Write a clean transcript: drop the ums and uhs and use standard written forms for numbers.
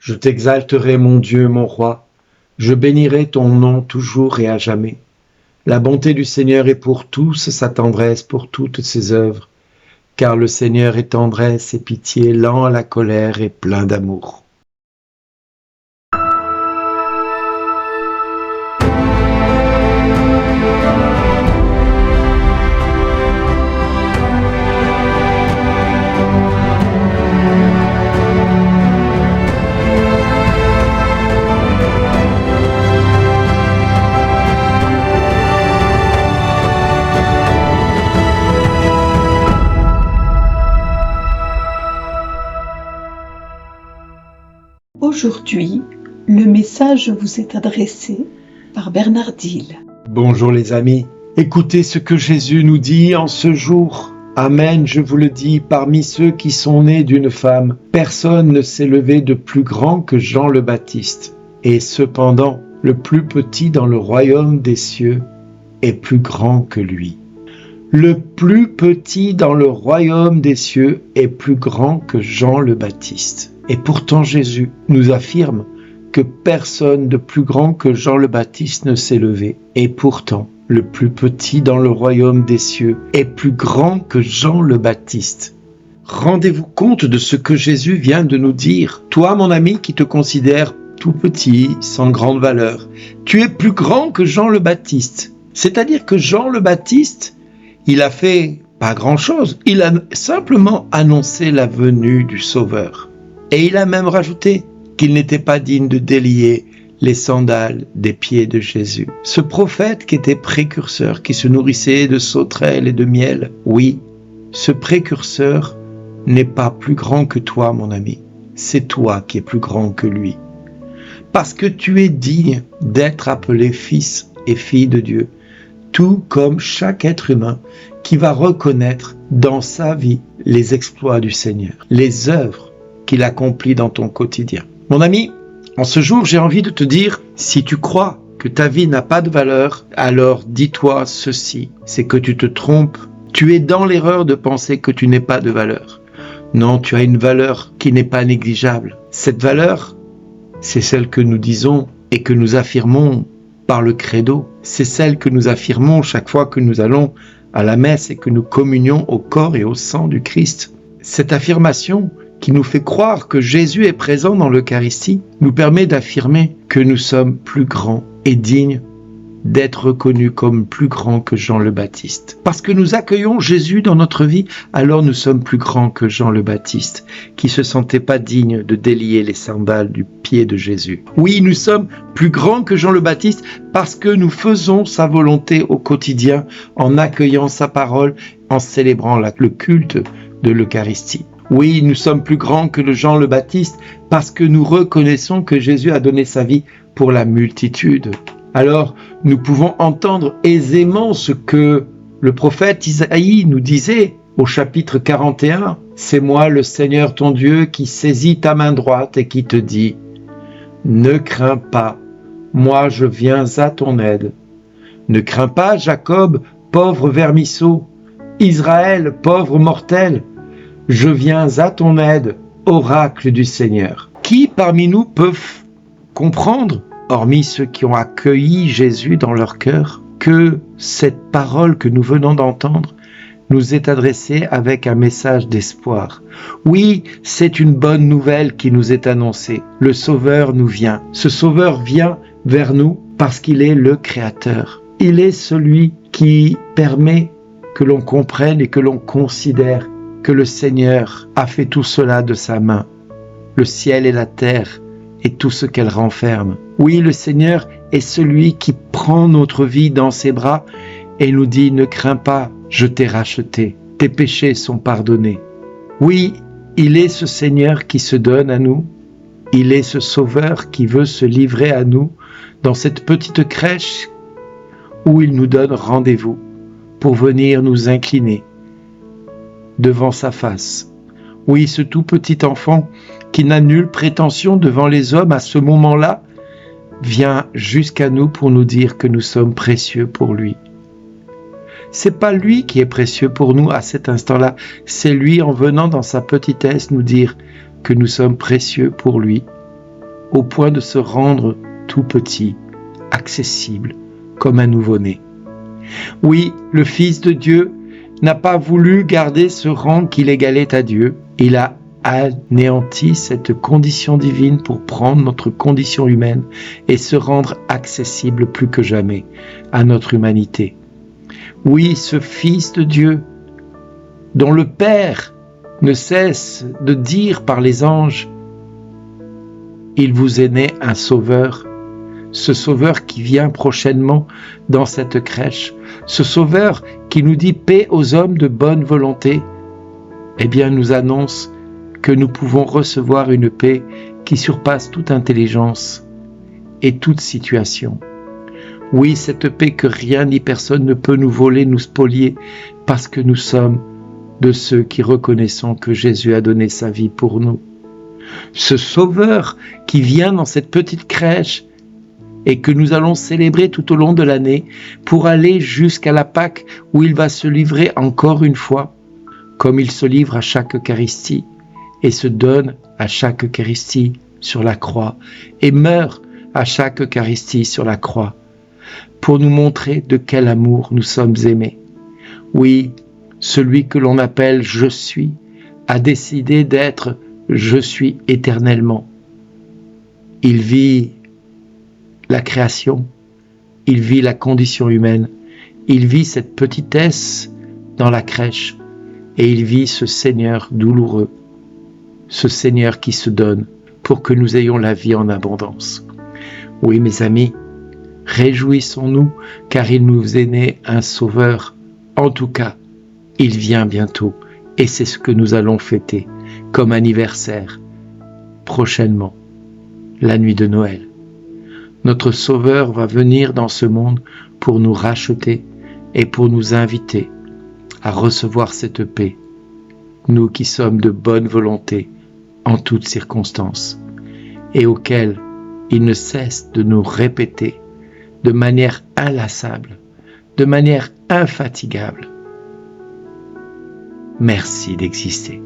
Je t'exalterai, mon Dieu, mon roi. Je bénirai ton nom toujours et à jamais. La bonté du Seigneur est pour tous, sa tendresse pour toutes ses œuvres. Car le Seigneur est tendresse et pitié, lent à la colère et plein d'amour. Aujourd'hui, le message vous est adressé par Bernard Dille. Bonjour les amis, écoutez ce que Jésus nous dit en ce jour. Amen, je vous le dis, parmi ceux qui sont nés d'une femme, personne ne s'est levé de plus grand que Jean le Baptiste. Et cependant, le plus petit dans le royaume des cieux est plus grand que lui. Le plus petit dans le royaume des cieux est plus grand que Jean le Baptiste. Et pourtant Jésus nous affirme que personne de plus grand que Jean le Baptiste ne s'est levé. Et pourtant, le plus petit dans le royaume des cieux est plus grand que Jean le Baptiste. Rendez-vous compte de ce que Jésus vient de nous dire. Toi, mon ami, qui te considères tout petit, sans grande valeur, tu es plus grand que Jean le Baptiste. C'est-à-dire que Jean le Baptiste, il a fait pas grand-chose. Il a simplement annoncé la venue du Sauveur. Et il a même rajouté qu'il n'était pas digne de délier les sandales des pieds de Jésus. Ce prophète qui était précurseur, qui se nourrissait de sauterelles et de miel, oui, ce précurseur n'est pas plus grand que toi, mon ami. C'est toi qui es plus grand que lui. Parce que tu es digne d'être appelé fils et fille de Dieu, tout comme chaque être humain qui va reconnaître dans sa vie les exploits du Seigneur, les œuvres qu'il accomplit dans ton quotidien. Mon ami, en ce jour, j'ai envie de te dire, si tu crois que ta vie n'a pas de valeur, alors dis-toi ceci, c'est que tu te trompes. Tu es dans l'erreur de penser que tu n'es pas de valeur. Non, tu as une valeur qui n'est pas négligeable. Cette valeur, c'est celle que nous disons et que nous affirmons par le credo. C'est celle que nous affirmons chaque fois que nous allons à la messe et que nous communions au corps et au sang du Christ. Cette affirmation qui nous fait croire que Jésus est présent dans l'Eucharistie, nous permet d'affirmer que nous sommes plus grands et dignes d'être reconnus comme plus grands que Jean le Baptiste. Parce que nous accueillons Jésus dans notre vie, alors nous sommes plus grands que Jean le Baptiste, qui se sentait pas digne de délier les sandales du pied de Jésus. Oui, nous sommes plus grands que Jean le Baptiste parce que nous faisons sa volonté au quotidien en accueillant sa parole, en célébrant le culte de l'Eucharistie. Oui, nous sommes plus grands que Jean le Baptiste parce que nous reconnaissons que Jésus a donné sa vie pour la multitude. Alors, nous pouvons entendre aisément ce que le prophète Isaïe nous disait au chapitre 41. « C'est moi le Seigneur ton Dieu qui saisit ta main droite et qui te dit « Ne crains pas, moi je viens à ton aide. Ne crains pas, Jacob, pauvre vermisseau, Israël, pauvre mortel. Je viens à ton aide, oracle du Seigneur. » Qui parmi nous peuvent comprendre, hormis ceux qui ont accueilli Jésus dans leur cœur, que cette parole que nous venons d'entendre nous est adressée avec un message d'espoir? Oui, c'est une bonne nouvelle qui nous est annoncée. Le Sauveur nous vient. Ce Sauveur vient vers nous parce qu'il est le Créateur. Il est celui qui permet que l'on comprenne et que l'on considère que le Seigneur a fait tout cela de sa main, le ciel et la terre et tout ce qu'elle renferme. Oui, le Seigneur est celui qui prend notre vie dans ses bras et nous dit « Ne crains pas, je t'ai racheté, tes péchés sont pardonnés. » Oui, il est ce Seigneur qui se donne à nous, il est ce Sauveur qui veut se livrer à nous dans cette petite crèche où il nous donne rendez-vous pour venir nous incliner devant sa face. Oui, ce tout petit enfant qui n'a nulle prétention devant les hommes à ce moment-là, vient jusqu'à nous pour nous dire que nous sommes précieux pour lui. C'est pas lui qui est précieux pour nous à cet instant-là, c'est lui en venant dans sa petitesse nous dire que nous sommes précieux pour lui au point de se rendre tout petit, accessible, comme un nouveau-né. Oui, le Fils de Dieu n'a pas voulu garder ce rang qui l'égalait à Dieu. Il a anéanti cette condition divine pour prendre notre condition humaine et se rendre accessible plus que jamais à notre humanité. Oui, ce Fils de Dieu, dont le Père ne cesse de dire par les anges, il vous est né un Sauveur, ce Sauveur qui vient prochainement dans cette crèche, ce Sauveur qui nous dit paix aux hommes de bonne volonté, eh bien nous annonce que nous pouvons recevoir une paix qui surpasse toute intelligence et toute situation. Oui, cette paix que rien ni personne ne peut nous voler, nous spolier, parce que nous sommes de ceux qui reconnaissons que Jésus a donné sa vie pour nous. Ce Sauveur qui vient dans cette petite crèche et que nous allons célébrer tout au long de l'année pour aller jusqu'à la Pâque où il va se livrer encore une fois, comme il se livre à chaque Eucharistie et se donne à chaque Eucharistie sur la croix et meurt à chaque Eucharistie sur la croix pour nous montrer de quel amour nous sommes aimés. Oui, celui que l'on appelle « Je suis » a décidé d'être « Je suis éternellement ». Il vit la création, il vit la condition humaine, il vit cette petitesse dans la crèche et il vit ce Seigneur douloureux, ce Seigneur qui se donne pour que nous ayons la vie en abondance. Oui, mes amis, réjouissons-nous car il nous est né un Sauveur. En tout cas, il vient bientôt et c'est ce que nous allons fêter comme anniversaire prochainement, la nuit de Noël. Notre Sauveur va venir dans ce monde pour nous racheter et pour nous inviter à recevoir cette paix, nous qui sommes de bonne volonté en toutes circonstances et auxquelles il ne cesse de nous répéter de manière inlassable, de manière infatigable. Merci d'exister.